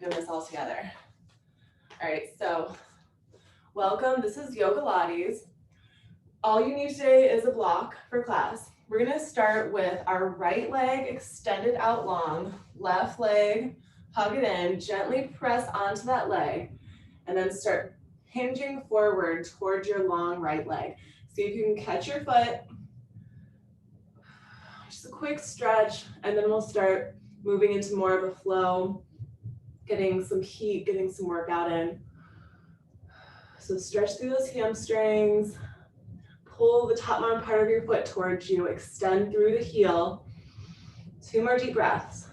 doing this all together. All right, so welcome. This is Yogalates. All you need today is a block for class. We're gonna start with our right leg extended out long, left leg, hug it in, gently press onto that leg, and then start hinging forward towards your long right leg. See if you can catch your foot. Just a quick stretch, and then we'll start moving into more of a flow, getting some heat, getting some workout in. So stretch through those hamstrings, pull the top bottom part of your foot towards you, extend through the heel. 2 more deep breaths.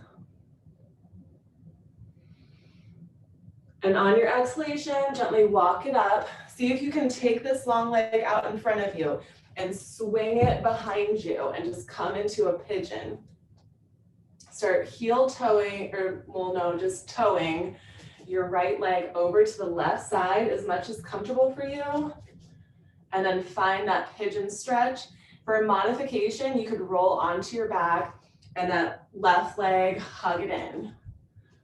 And on your exhalation, gently walk it up. See if you can take this long leg out in front of you and swing it behind you and just come into a pigeon. Start heel toeing, or well, no, just toeing your right leg over to the left side as much as comfortable for you. And then find that pigeon stretch. For a modification, you could roll onto your back and that left leg, hug it in.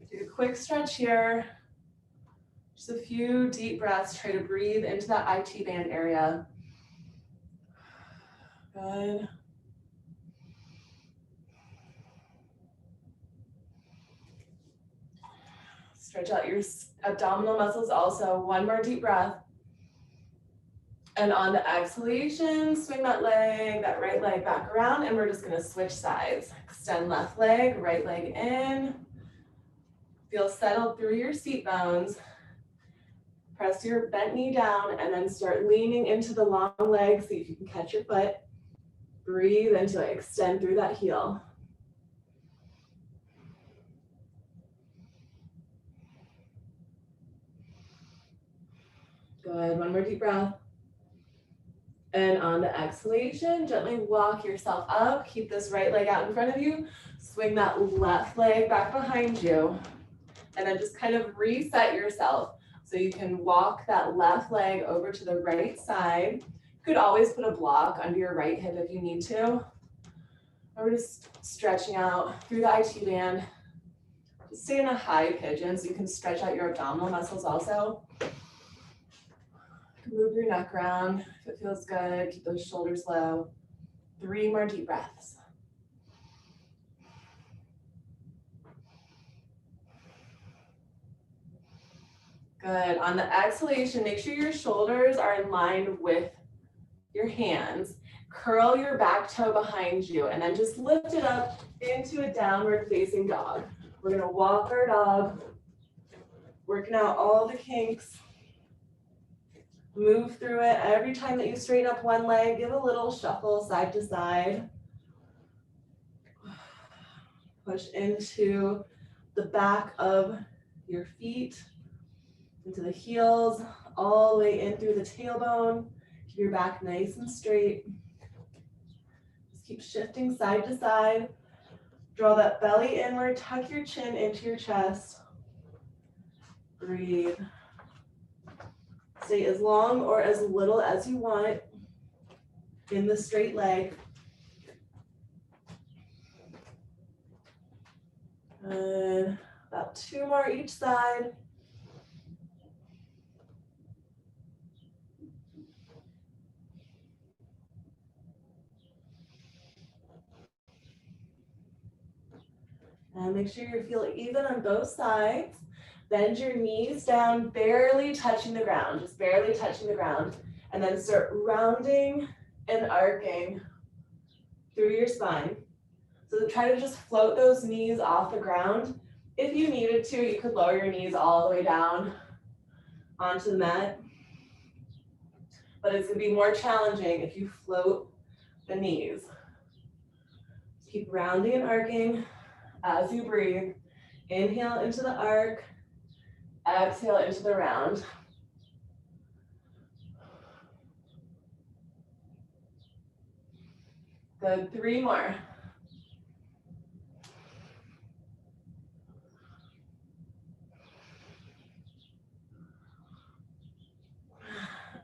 Take a quick stretch here. Just a few deep breaths. Try to breathe into that IT band area. Good. Stretch out your abdominal muscles also. 1 more deep breath. And on the exhalation, swing that leg, that right leg back around, and we're just gonna switch sides. Extend left leg, right leg in. Feel settled through your seat bones. Press your bent knee down and then start leaning into the long leg. See if you can catch your foot. Breathe into it, extend through that heel. Good, 1 more deep breath. And on the exhalation, gently walk yourself up. Keep this right leg out in front of you. Swing that left leg back behind you. And then just kind of reset yourself. So you can walk that left leg over to the right side. You could always put a block under your right hip if you need to. Or we're just stretching out through the IT band. Just stay in a high pigeon so you can stretch out your abdominal muscles also. Move your neck around if it feels good. Keep those shoulders low. 3 more deep breaths. Good. On the exhalation, make sure your shoulders are in line with your hands. Curl your back toe behind you and then just lift it up into a downward facing dog. We're gonna walk our dog, working out all the kinks. Move through it. Every time that you straighten up one leg, give a little shuffle side to side. Push into the back of your feet, into the heels, all the way in through the tailbone. Keep your back nice and straight. Just keep shifting side to side. Draw that belly inward, tuck your chin into your chest. Breathe. Stay as long or as little as you want in the straight leg. And about 2 more each side. And make sure you feel even on both sides. Bend your knees down, barely touching the ground, just barely touching the ground. And then start rounding and arcing through your spine. So try to just float those knees off the ground. If you needed to, you could lower your knees all the way down onto the mat. But it's gonna be more challenging if you float the knees. Keep rounding and arcing as you breathe. Inhale into the arc. Exhale into the round. Good, 3 more.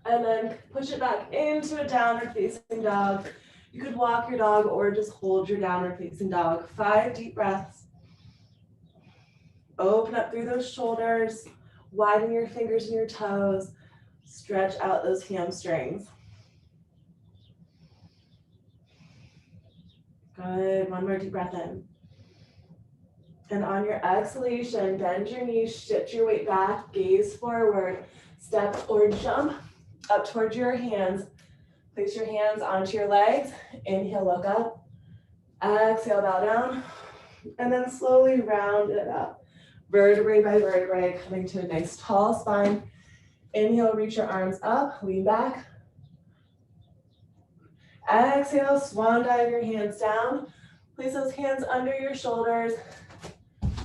And then push it back into a downward facing dog. You could walk your dog or just hold your downward facing dog. 5 deep breaths. Open up through those shoulders, widen your fingers and your toes, stretch out those hamstrings. Good, one more deep breath in. And on your exhalation, bend your knees, shift your weight back, gaze forward, step or jump up towards your hands. Place your hands onto your legs. Inhale, look up. Exhale, bow down. And then slowly round it up. Vertebrae by vertebrae, coming to a nice tall spine. Inhale, reach your arms up, lean back. Exhale, swan dive your hands down. Place those hands under your shoulders.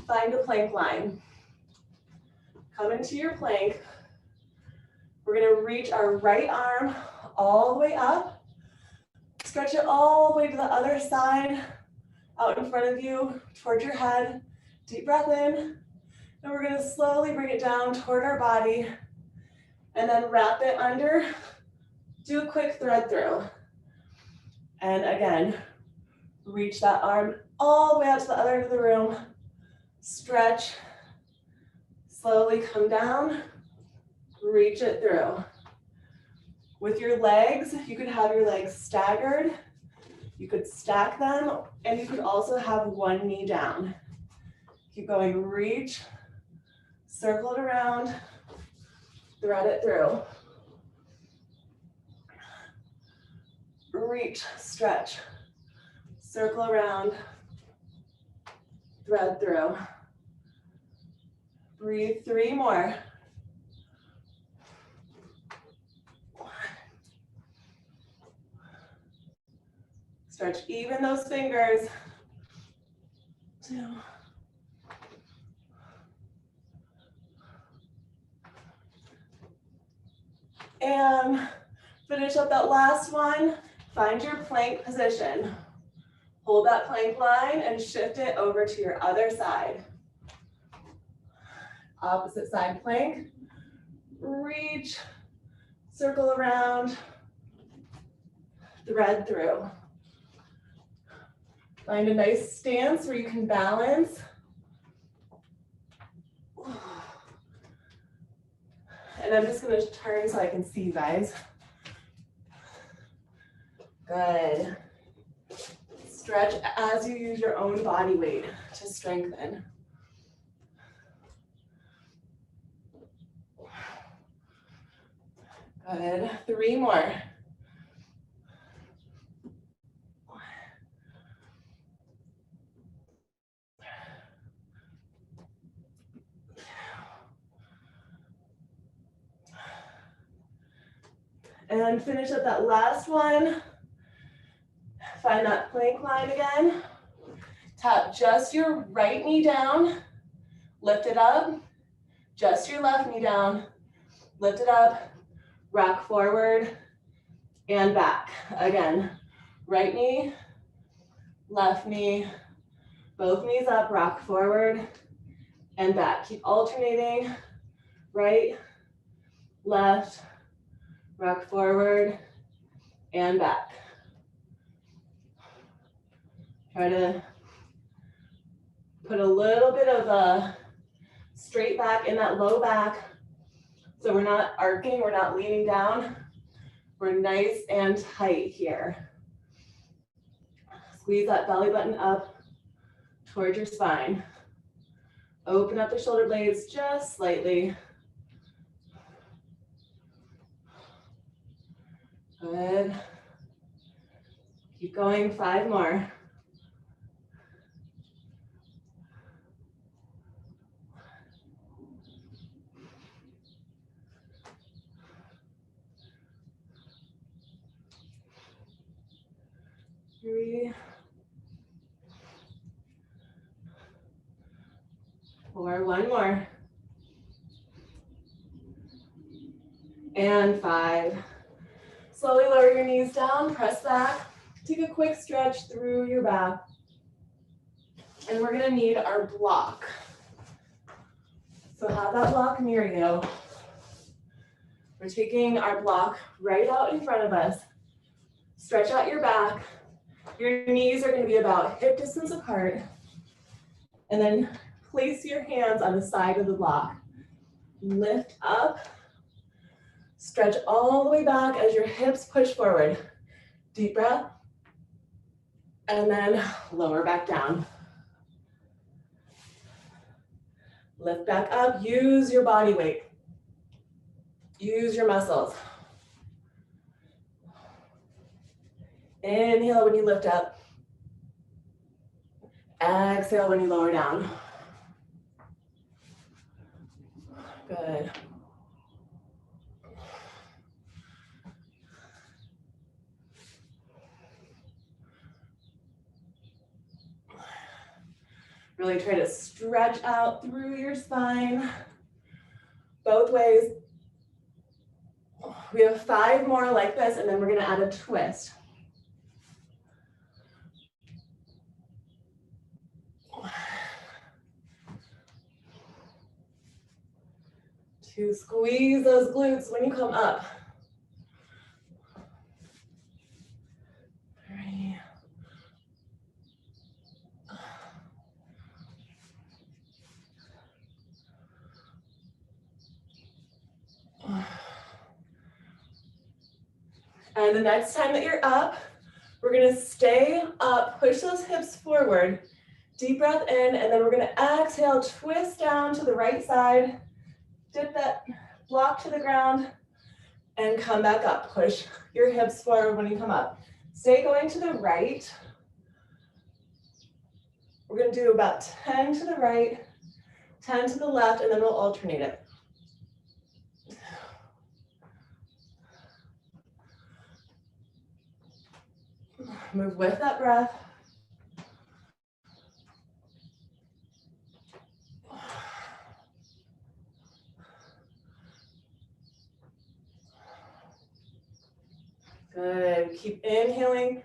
Find a plank line. Come into your plank. We're gonna reach our right arm all the way up. Stretch it all the way to the other side, out in front of you, towards your head. Deep breath in. And we're gonna slowly bring it down toward our body and then wrap it under. Do a quick thread through. And again, reach that arm all the way out to the other end of the room. Stretch, slowly come down, reach it through. With your legs, you could have your legs staggered, you could stack them, and you could also have one knee down. Keep going, reach, circle it around, thread it through. Reach, stretch, circle around, thread through. Breathe, 3 more. Stretch even those fingers. 2. And finish up that last one. Find your plank position. Hold that plank line and shift it over to your other side. Opposite side plank. Reach, circle around, thread through. Find a nice stance where you can balance. And I'm just gonna turn so I can see you guys. Good. Stretch as you use your own body weight to strengthen. Good, 3 more. And finish up that last one. Find that plank line again. Tap just your right knee down, lift it up. Just your left knee down, lift it up, rock forward and back. Again, right knee, left knee, both knees up, rock forward and back. Keep alternating, right, left, rock forward and back. Try to put a little bit of a straight back in that low back. So we're not arcing, we're not leaning down. We're nice and tight here. Squeeze that belly button up towards your spine. Open up the shoulder blades just slightly. Good. Keep going, 5 more. Three, 4, 1 more. And 5. Slowly lower your knees down, press back. Take a quick stretch through your back. And we're gonna need our block. So have that block near you. We're taking our block right out in front of us. Stretch out your back. Your knees are gonna be about hip distance apart. And then place your hands on the side of the block. Lift up, stretch all the way back as your hips push forward. Deep breath, and then lower back down. Lift back up, use your body weight. Use your muscles. Inhale when you lift up. Exhale when you lower down. Good. Really try to stretch out through your spine, both ways. We have 5 more like this, and then we're gonna add a twist. To squeeze those glutes when you come up. 3. And the next time that you're up, we're gonna stay up, push those hips forward, deep breath in, and then we're gonna exhale, twist down to the right side, dip that block to the ground, and come back up. Push your hips forward when you come up. Stay going to the right. We're gonna do about 10 to the right, 10 to the left, and then we'll alternate it. Move with that breath. Good. Keep inhaling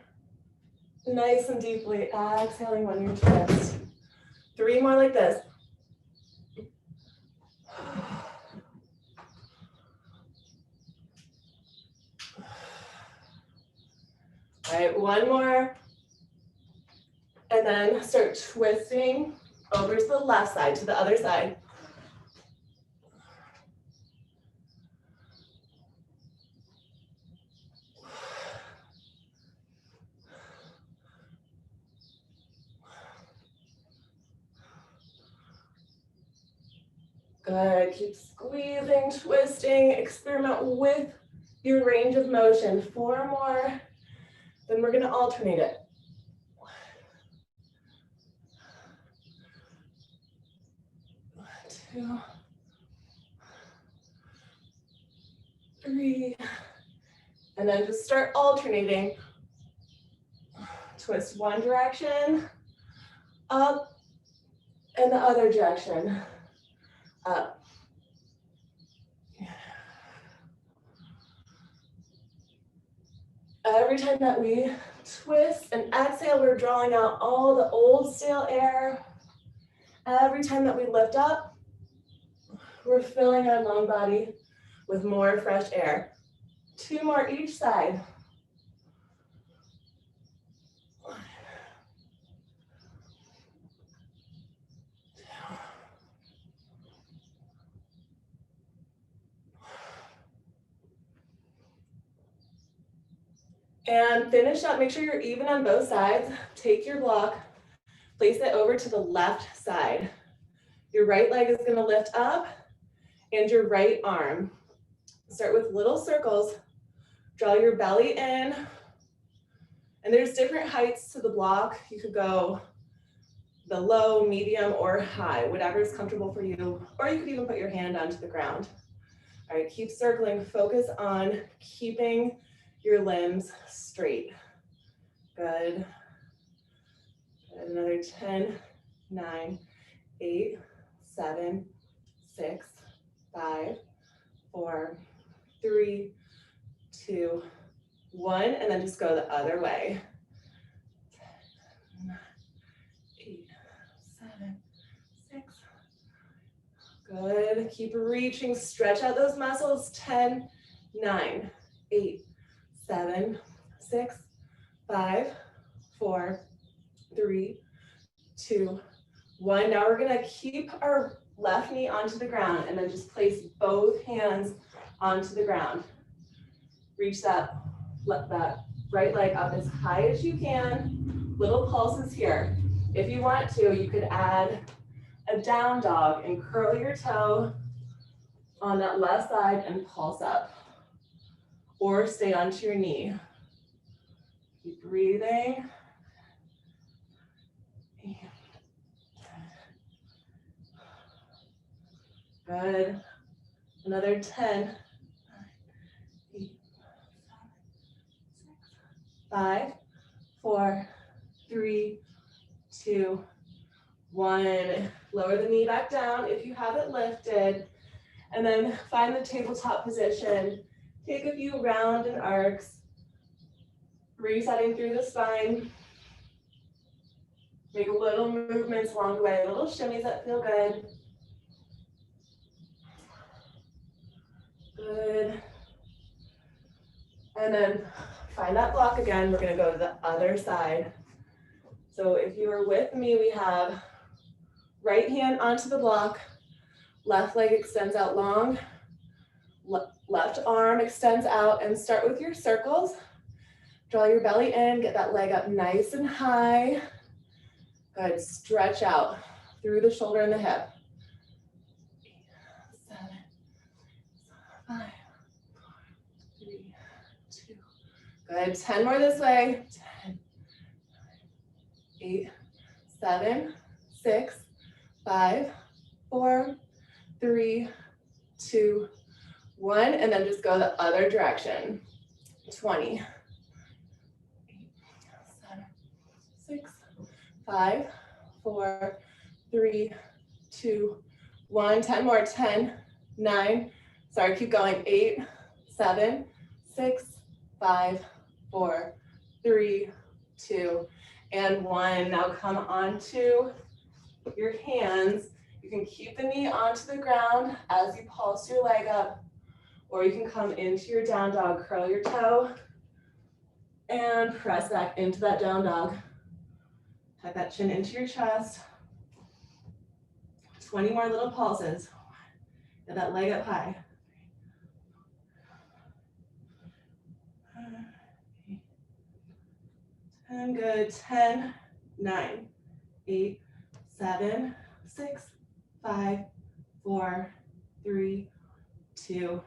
nice and deeply. Exhaling when you twist. 3 more like this. All right, 1 more. And then start twisting over to the left side, to the other side. Good, keep squeezing, twisting, experiment with your range of motion. 4 more, then we're gonna alternate it. 2, 3, and then just start alternating. Twist one direction, up, and the other direction, up. Every time that we twist and exhale, we're drawing out all the old stale air. Every time that we lift up, we're filling our lung body with more fresh air. 2 more each side. And finish up, make sure you're even on both sides. Take your block, place it over to the left side. Your right leg is gonna lift up and your right arm. Start with little circles. Draw your belly in. And there's different heights to the block. You could go the low, medium, or high, whatever is comfortable for you. Or you could even put your hand onto the ground. All right, keep circling. Focus on keeping your limbs straight. Good. And another 10, 9, 8, 7, 6, 5, 4, 3, 2, 1, and then just go the other way. 10, 9, 8, 7, 6. Good. Keep reaching. Stretch out those muscles. 10, 9, 8, 7, 6, 5, 4, 3, 2, 1. Now we're gonna keep our left knee onto the ground and then just place both hands onto the ground. Reach that right leg up as high as you can. Little pulses here. If you want to, you could add a down dog and curl your toe on that left side and pulse up. Or stay onto your knee. Keep breathing. Good. Another 10. 8, 7, 6, 5, 4, 3, 2, 1. Lower the knee back down if you have it lifted. And then find the tabletop position. Take a few round and arcs. Resetting through the spine. Make little movements along the way, little shimmies that feel good. Good. And then find that block again. We're gonna go to the other side. So if you are with me, we have right hand onto the block, left leg extends out long, left arm extends out, and start with your circles. Draw your belly in, get that leg up nice and high. Good, stretch out through the shoulder and the hip. 8, 7, 5, 4, 3, 2. Good, 10 more this way. 10, 8, 7, 6, 5, 4, 3, 2, 1. And then just go the other direction. 20. 8, 7, 6, 5, 4, 3, 2, 1. 10 more. 10, 9. Sorry, keep going. 8, 7, 6, 5, 4, 3, 2, and 1. Now come onto your hands. You can keep the knee onto the ground as you pulse your leg up, or you can come into your down dog, curl your toe, and press back into that down dog. Tuck that chin into your chest. 20 more little pulses. Get that leg up high. 10, good. 10, 9, 8, 7, 6, 5, 4, 3, 2,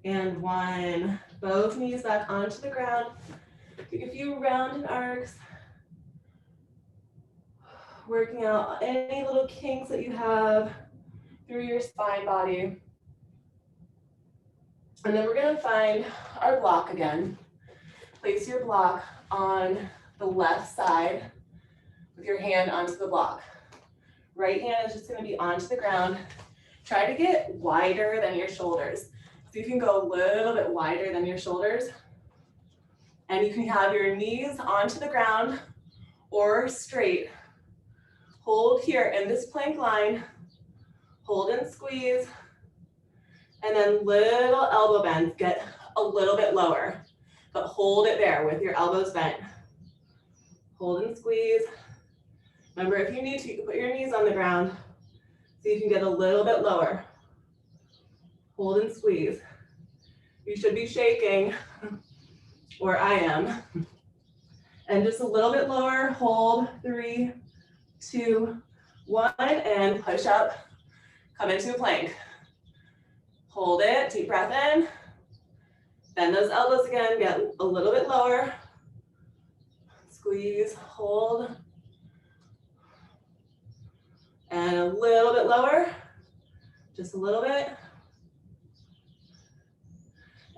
and 1. Both knees back onto the ground. Take a few round and arcs. Working out any little kinks that you have through your spine body. And then we're gonna find our block again. Place your block on the left side with your hand onto the block. Right hand is just gonna be onto the ground. Try to get wider than your shoulders. So you can go a little bit wider than your shoulders. And you can have your knees onto the ground or straight. Hold here in this plank line. Hold and squeeze. And then little elbow bends. Get a little bit lower, but hold it there with your elbows bent. Hold and squeeze. Remember, if you need to, you can put your knees on the ground so you can get a little bit lower. Hold and squeeze. You should be shaking, or I am. And just a little bit lower. Hold. 3, 2, 1, and push up. Come into a plank. Hold it. Deep breath in. Bend those elbows again. Get a little bit lower. Squeeze. Hold. And a little bit lower. Just a little bit.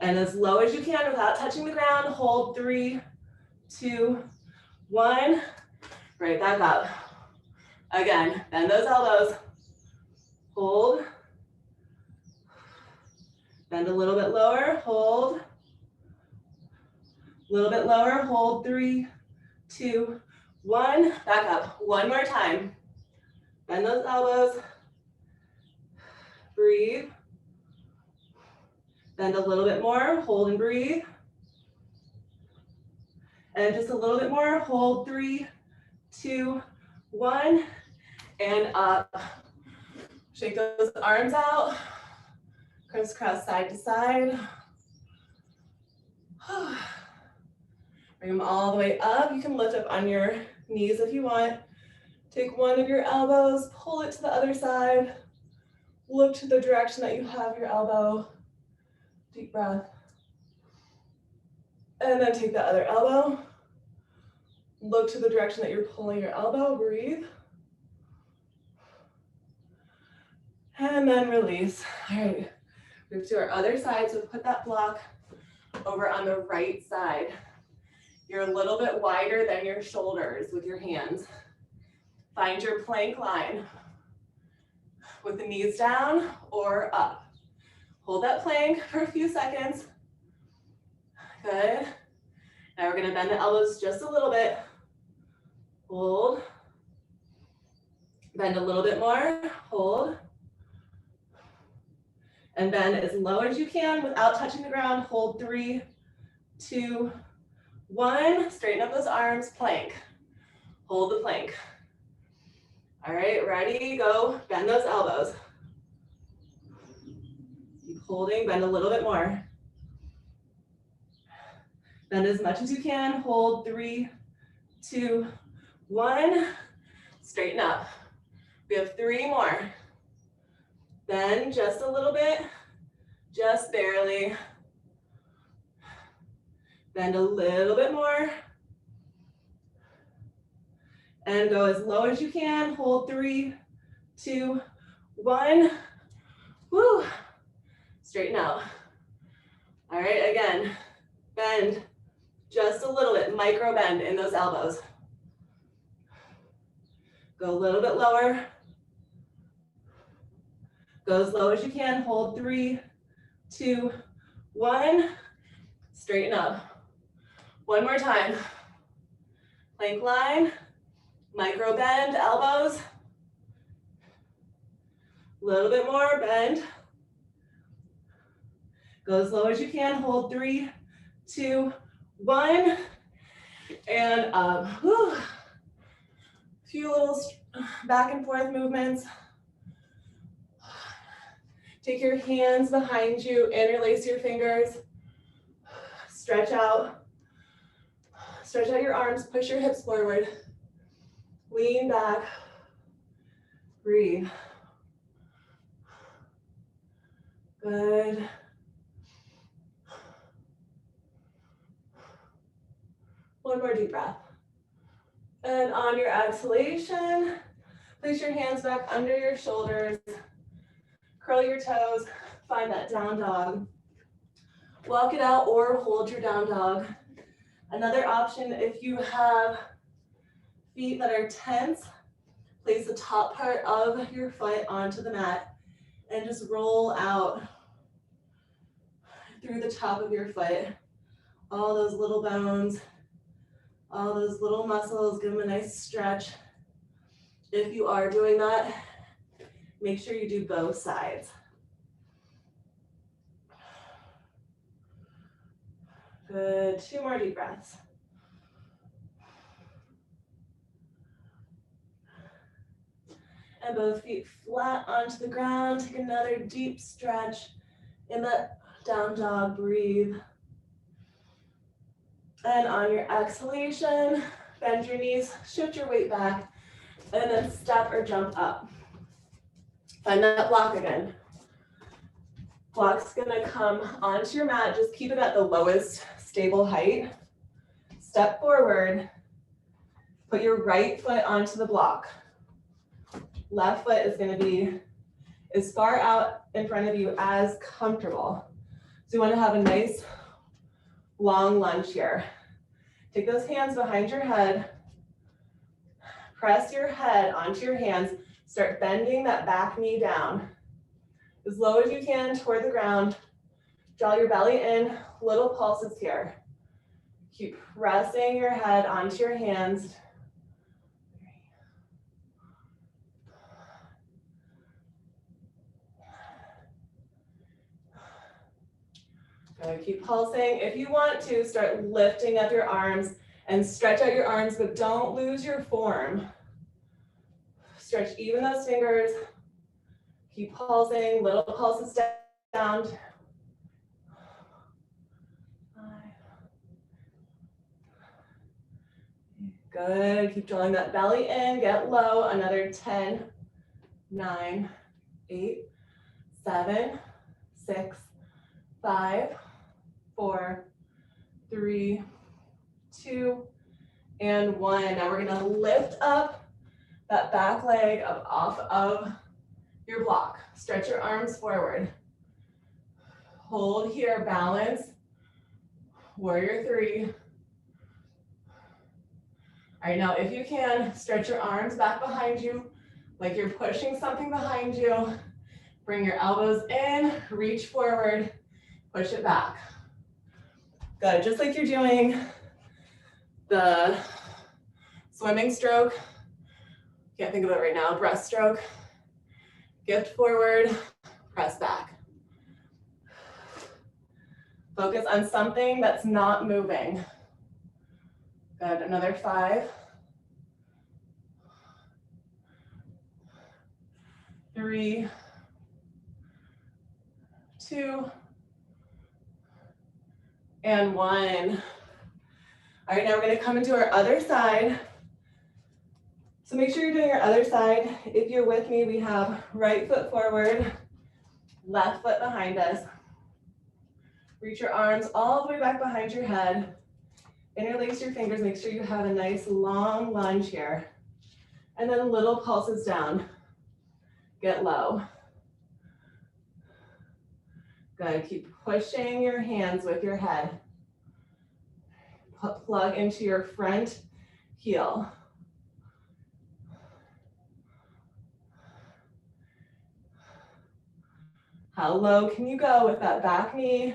And as low as you can without touching the ground. Hold. 3, 2, 1. Right back up. Again, bend those elbows. Hold. Bend a little bit lower. Hold. A little bit lower. Hold. 3, 2, 1. Back up. One more time. Bend those elbows. Breathe. Bend a little bit more. Hold and breathe. And just a little bit more. Hold. 3, 2, 1. and up. Shake those arms out. Crisscross side to side. Bring them all the way up. You can lift up on your knees if you want. Take one of your elbows, pull it to the other side. Look to the direction that you have your elbow. Deep breath. And then take the other elbow. Look to the direction that you're pulling your elbow. Breathe. And then release. All right. Move to our other side. So put that block over on the right side. You're a little bit wider than your shoulders with your hands. Find your plank line with the knees down or up. Hold that plank for a few seconds. Good. Now we're gonna bend the elbows just a little bit. Hold. Bend a little bit more. Hold. And bend as low as you can without touching the ground. Hold 3, 2, 1. Straighten up those arms, plank. Hold the plank. All right, ready, go. Bend those elbows. Keep holding, bend a little bit more. Bend as much as you can. Hold 3, 2, 1. Straighten up. We have 3 more. Bend just a little bit, just barely. Bend a little bit more. And go as low as you can. Hold 3, 2, 1. Woo. Straighten out. All right, again, bend just a little bit, micro bend in those elbows. Go a little bit lower. Go as low as you can. Hold 3, 2, 1. Straighten up. One more time. Plank line. Micro bend, elbows. A little bit more, bend. Go as low as you can, hold 3, 2, 1. And up. Whew. Few little back and forth movements. Take your hands behind you, interlace your fingers. Stretch out. Stretch out your arms, push your hips forward. Lean back, breathe. Good. One more deep breath. And on your exhalation, place your hands back under your shoulders. Curl your toes, find that down dog. Walk it out or hold your down dog. Another option, if you have feet that are tense, place the top part of your foot onto the mat and just roll out through the top of your foot. All those little bones, all those little muscles, give them a nice stretch. If you are doing that, make sure you do both sides. Good, 2 more deep breaths. And both feet flat onto the ground. Take another deep stretch in that down dog, breathe. And on your exhalation, bend your knees, shift your weight back, and then step or jump up. Find that block again. Block's gonna come onto your mat, just keep it at the lowest stable height. Step forward, put your right foot onto the block. Left foot is gonna be as far out in front of you as comfortable. So you wanna have a nice long lunge here. Take those hands behind your head. Press your head onto your hands. Start bending that back knee down. As low as you can toward the ground. Draw your belly in, little pulses here. Keep pressing your head onto your hands. Keep pulsing. If you want to, start lifting up your arms and stretch out your arms, but don't lose your form. Stretch even those fingers. Keep pulsing, little pulses down. 5. Good, keep drawing that belly in, get low, another 10, 9, 8, 7, 6, 5, 4, 3, 2, and 1. Now we're gonna lift up that back leg up off of your block. Stretch your arms forward. Hold here, balance. Warrior 3. All right, now if you can, stretch your arms back behind you like you're pushing something behind you. Bring your elbows in, reach forward, push it back. Good, just like you're doing the swimming stroke. Can't think of it right now, breaststroke. Gift forward, press back. Focus on something that's not moving. Good, another 5. 3, 2, and 1. All right, now we're gonna come into our other side. So make sure you're doing your other side. If you're with me, we have right foot forward, left foot behind us. Reach your arms all the way back behind your head. Interlace your fingers, make sure you have a nice long lunge here. And then little pulses down. Get low. Good, keep pushing your hands with your head. Plug into your front heel. How low can you go with that back knee?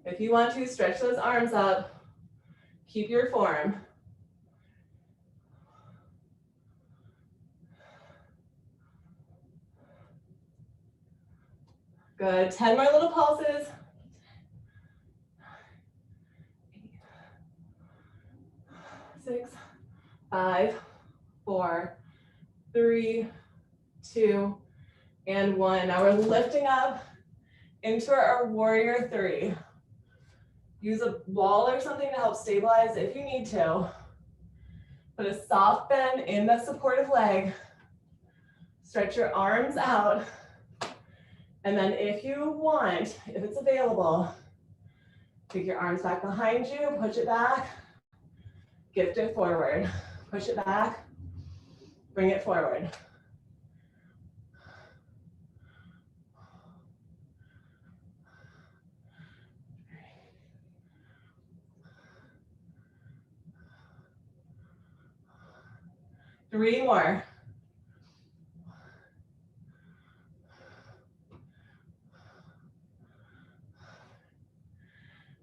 If you want to, stretch those arms up. Keep your form. Good, 10 more little pulses. 6, 5, 4, 3, 2, and 1. Now we're lifting up into our warrior 3. Use a wall or something to help stabilize if you need to. Put a soft bend in the supportive leg. Stretch your arms out. And then if you want, if it's available, take your arms back behind you, push it back, gift it forward. Push it back, bring it forward. Three more.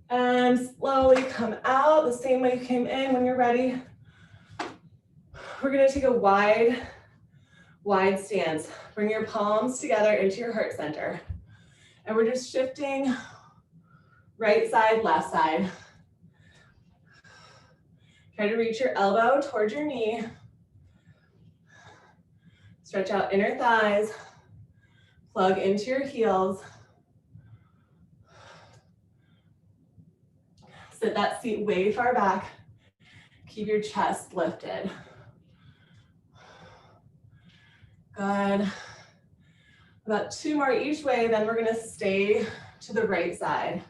And slowly come out the same way you came in when you're ready. We're gonna take a wide stance. Bring your palms together into your heart center. And we're just shifting right side, left side. Try to reach your elbow towards your knee. Stretch out inner thighs. Plug into your heels. Sit that seat way far back. Keep your chest lifted. Good. About 2 more each way, then we're gonna stay to the right side.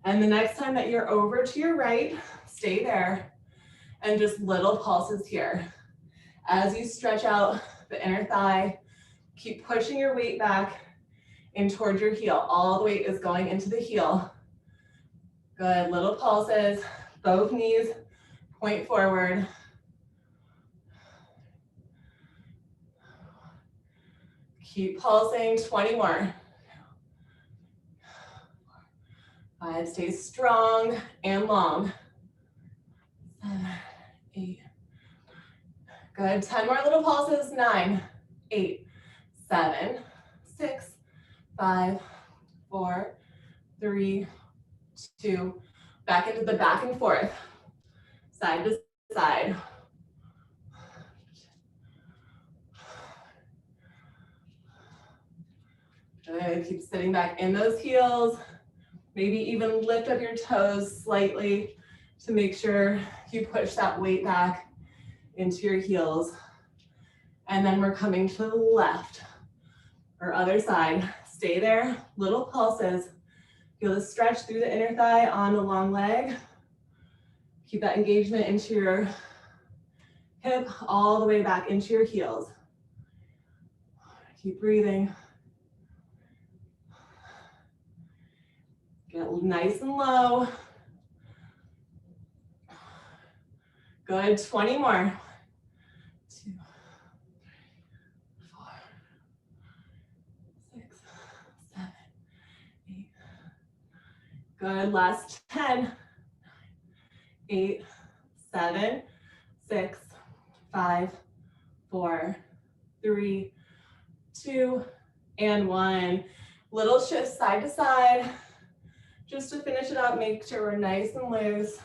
And the next time that you're over to your right, stay there. And just little pulses here. As you stretch out the inner thigh, keep pushing your weight back in towards your heel. All the weight is going into the heel. Good, little pulses. Both knees point forward. Keep pulsing, 20 more. 5, stay strong and long. 7, 8. Good, 10 more little pulses. 9, 8, 7, 6, 5, 4, 3, 2. Back into the back and forth, side to side. Good, keep sitting back in those heels. Maybe even lift up your toes slightly to make sure you push that weight back into your heels. And then we're coming to the left or other side. Stay there, little pulses. Feel the stretch through the inner thigh on the long leg. Keep that engagement into your hip all the way back into your heels. Keep breathing. Get nice and low. Good, 20 more. 2, 4, 6, 7, 8. Good, last 10. 8, 7, 6, 5, 4, 3, 2, and 1. Little shift side to side. Just to finish it up, make sure we're nice and loose.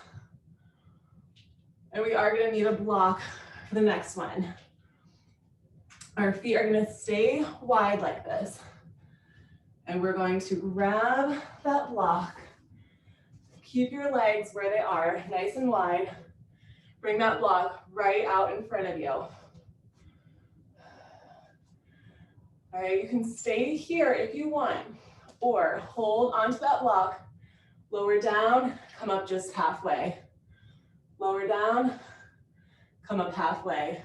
And we are gonna need a block for the next one. Our feet are gonna stay wide like this. And we're going to grab that block. Keep your legs where they are, nice and wide. Bring that block right out in front of you. All right, you can stay here if you want, or hold onto that block, lower down, come up just halfway. Lower down, come up halfway.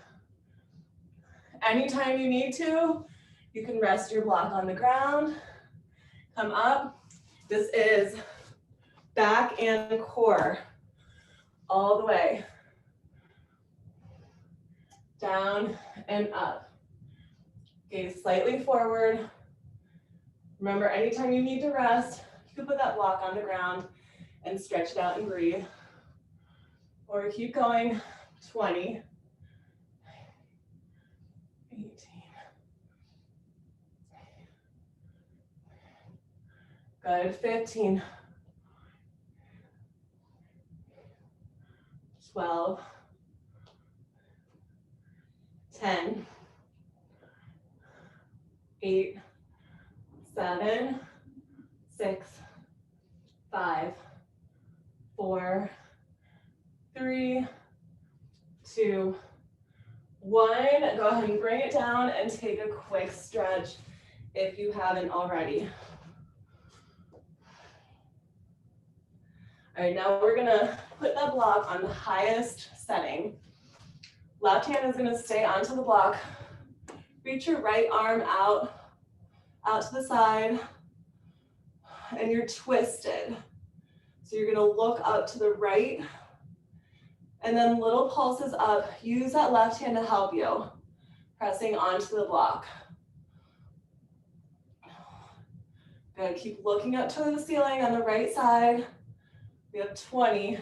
Anytime you need to, you can rest your block on the ground, come up. This is back and core, all the way. Down and up. Gaze slightly forward. Remember, anytime you need to rest, you can put that block on the ground and stretch it out and breathe. Or keep going, 20, 18, 15, 12, 10, 8, 7, 6, 5, 4, 3, 2, 1. Go ahead and bring it down and take a quick stretch if you haven't already. All right, now we're gonna put that block on the highest setting. Left hand is gonna stay onto the block. Reach your right arm out to the side, and you're twisted. So you're gonna look up to the right, and then little pulses up. Use that left hand to help you, pressing onto the block. Good, keep looking up to the ceiling on the right side. We have 20.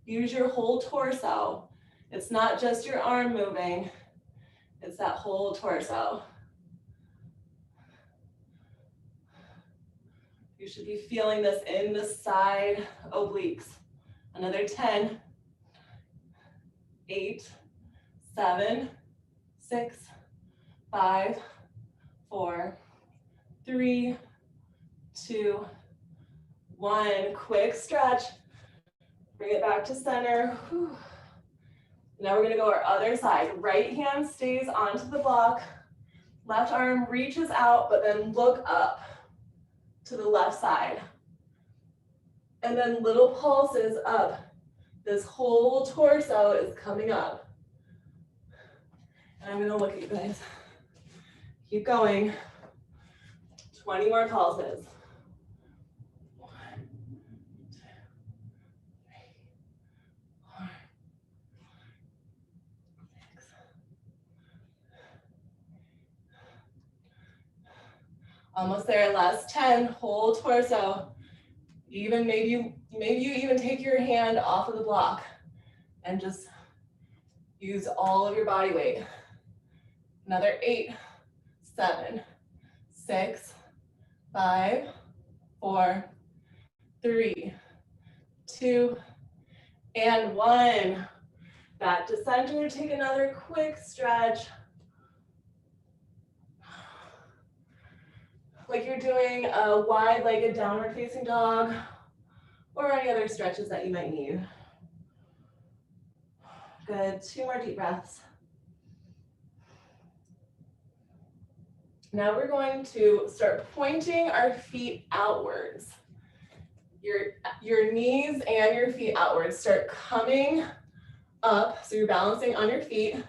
Use your whole torso. It's not just your arm moving, it's that whole torso. You should be feeling this in the side obliques. Another 10, 8, 7, 6, 5, 4, 3, 2, 1. Quick stretch. Bring it back to center. Whew. Now we're gonna go our other side. Right hand stays onto the block. Left arm reaches out, but then look up to the left side. And then little pulses up. This whole torso is coming up. And I'm gonna look at you guys. Keep going. 20 more pulses. 1, 2, 3, 4, 6. Almost there, last 10, whole torso. Even maybe you even take your hand off of the block and just use all of your body weight. Another 8, 7, 6, 5, 4, 3, 2, and 1. Back to center, take another quick stretch. Like you're doing a wide-legged downward facing dog or any other stretches that you might need. Good, 2 more deep breaths. Now we're going to start pointing our feet outwards. Your knees and your feet outwards. Start coming up, so you're balancing on your feet.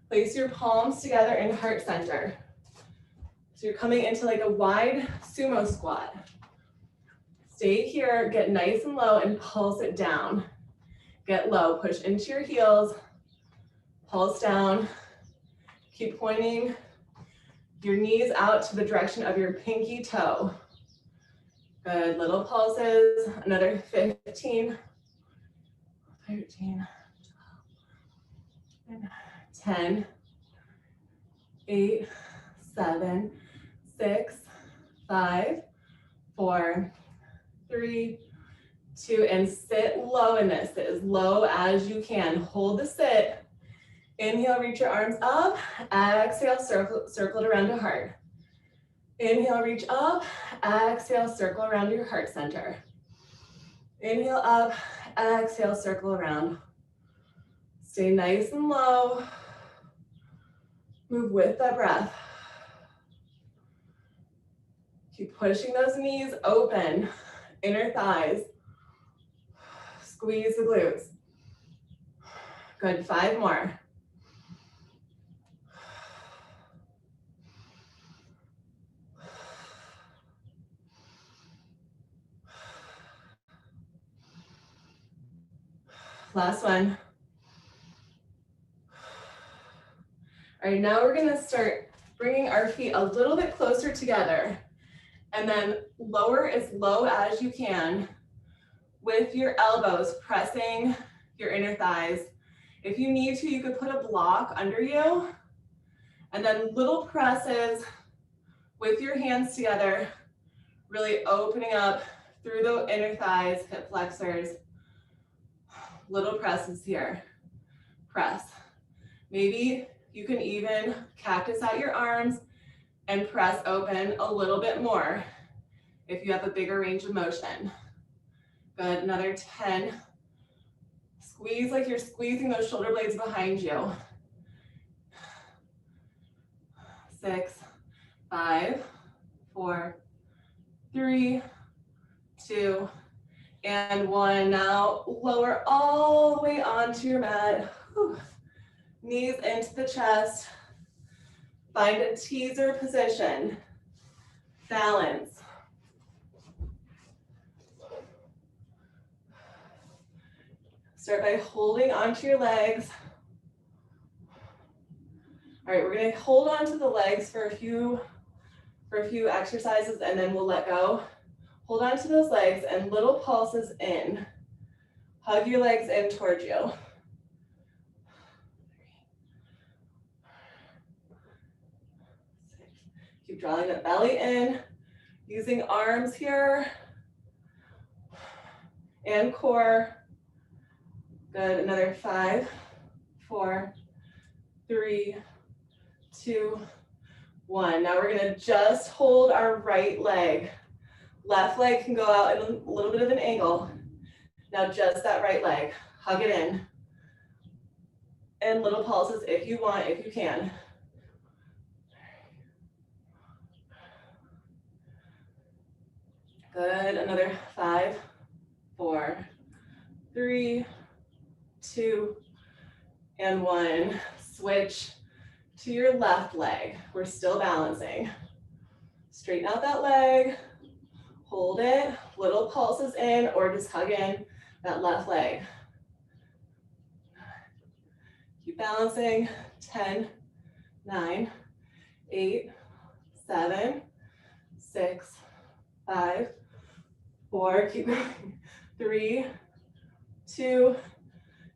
Place your palms together in heart center. So you're coming into like a wide sumo squat. Stay here, get nice and low and pulse it down. Get low, push into your heels, pulse down. Keep pointing your knees out to the direction of your pinky toe. Good, little pulses, another 15, 13, 12, 10, 8, 7, 6, 5, 4, 3, 2, and sit low in this. Sit as low as you can. Hold the sit. Inhale, reach your arms up. Exhale, circle it around your heart. Inhale, reach up. Exhale, circle around your heart center. Inhale up. Exhale, circle around. Stay nice and low. Move with the breath. Keep pushing those knees open. Inner thighs. Squeeze the glutes. Good, 5 more. Last one. All right, now we're gonna start bringing our feet a little bit closer together and then lower as low as you can with your elbows pressing your inner thighs. If you need to, you could put a block under you and then little presses with your hands together, really opening up through the inner thighs, hip flexors. Little presses here, press. Maybe you can even cactus out your arms and press open a little bit more if you have a bigger range of motion. Good, another 10. Squeeze like you're squeezing those shoulder blades behind you. 6, 5, 4, 3, 2, and 1. Now lower all the way onto your mat. Whew. Knees into the chest. Find a teaser position. Balance. Start by holding onto your legs. All right, we're gonna hold onto the legs for a few exercises and then we'll let go. Hold on to those legs and little pulses in. Hug your legs in towards you. 6. Keep drawing that belly in, using arms here and core. Good, another 5, 4, 3, 2, 1. Now we're gonna just hold our right leg. Left leg can go out at a little bit of an angle. Now just that right leg, hug it in. And little pulses if you want, if you can. Good, another 5, 4, 3, 2, and 1. Switch to your left leg. We're still balancing. Straighten out that leg. Hold it, little pulses in or just hug in that left leg. Keep balancing. 10, 9, 8, 7, 6, 5, 4, keep going. 3, 2,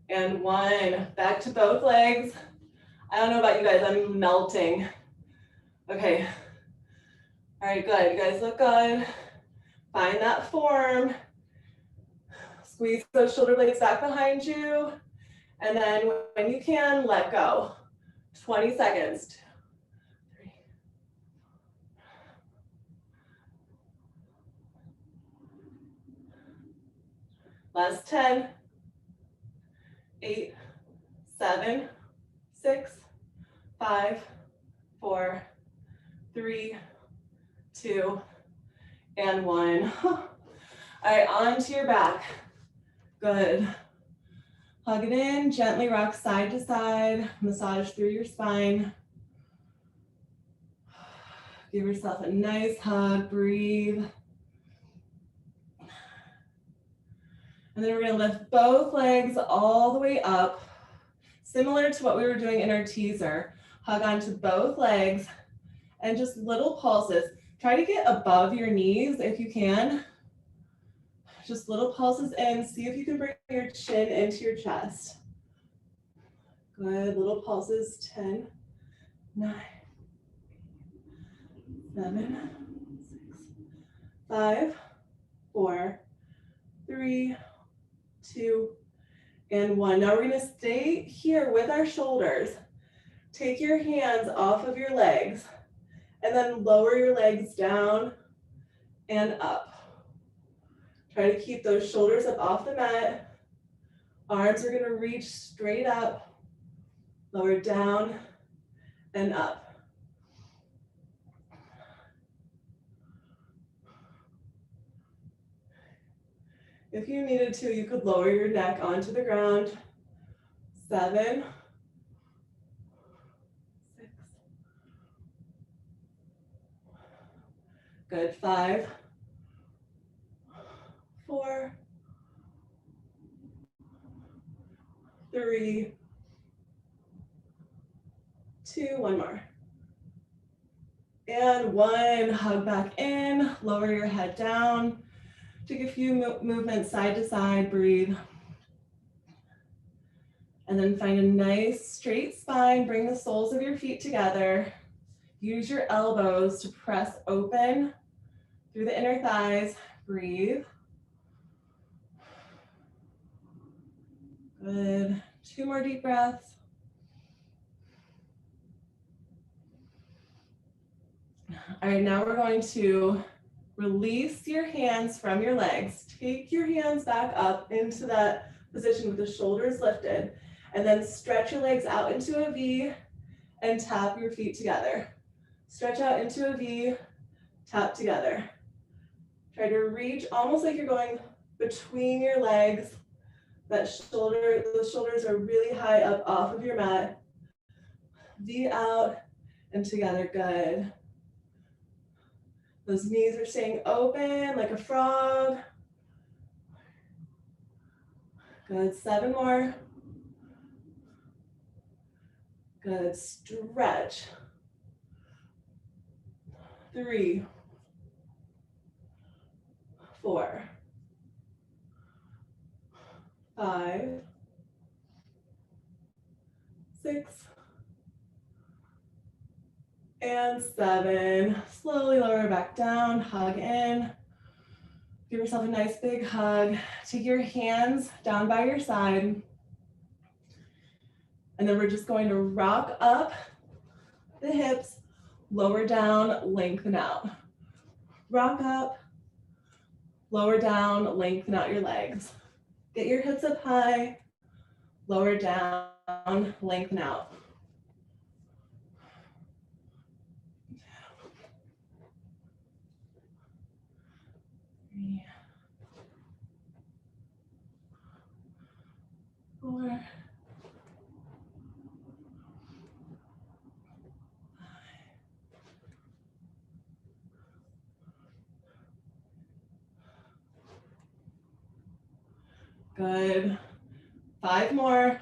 and 1. Back to both legs. I don't know about you guys, I'm melting. Okay. All right, good. You guys look good. Find that form. Squeeze those shoulder blades back behind you. And then when you can, let go. 20 seconds. 3. Last 10. 8, 7, 6, 5, 4, 3, 2, and 1. All right, onto your back. Good. Hug it in, gently rock side to side, massage through your spine. Give yourself a nice hug, breathe. And then we're gonna lift both legs all the way up, similar to what we were doing in our teaser. Hug onto both legs and just little pulses. Try to get above your knees if you can. Just little pulses in. See if you can bring your chin into your chest. Good, little pulses. 10, 9, 7, 6, 5, 4, 3, 2, and 1. Now we're gonna stay here with our shoulders. Take your hands off of your legs and then lower your legs down and up. Try to keep those shoulders up off the mat. Arms are gonna reach straight up, lower down and up. If you needed to, you could lower your neck onto the ground. 7, 6, good, 5, 4, 3, 2, one more. And 1, hug back in, lower your head down. Take a few movements side to side, breathe. And then find a nice straight spine, bring the soles of your feet together. Use your elbows to press open through the inner thighs, breathe. Good, 2 more deep breaths. All right, now we're going to release your hands from your legs. Take your hands back up into that position with the shoulders lifted, and then stretch your legs out into a V and tap your feet together. Stretch out into a V, tap together. Try to reach almost like you're going between your legs. Those shoulders are really high up off of your mat. V out and together, good. Those knees are staying open like a frog. Good, 7 more. Good, stretch. 3, 4, 5, 6, and 7. Slowly lower back down, hug in. Give yourself a nice big hug. Take your hands down by your side. And then we're just going to rock up the hips, lower down, lengthen out. Rock up, lower down, lengthen out your legs. Get your hips up high, lower down, lengthen out. 3, 4, 5. Good. 5 more.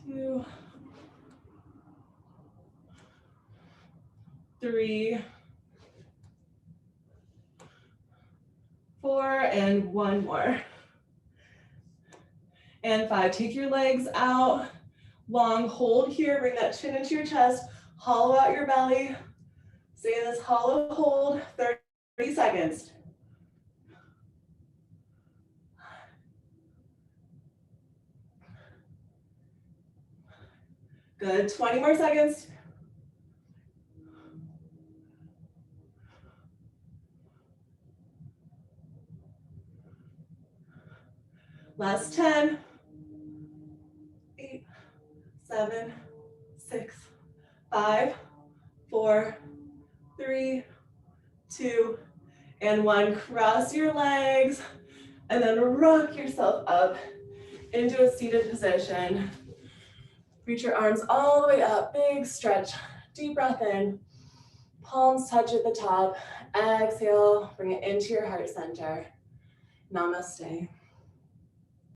2, 3, 4, and one more. And 5, take your legs out, long, hold here, bring that chin into your chest, hollow out your belly. Stay in this hollow hold, 30 seconds. Good, 20 more seconds. Last 10, 8, 7, 6, 5, 4, 3, 2, and 1. Cross your legs and then rock yourself up into a seated position. Reach your arms all the way up, big stretch, deep breath in. Palms touch at the top. Exhale, bring it into your heart center. Namaste.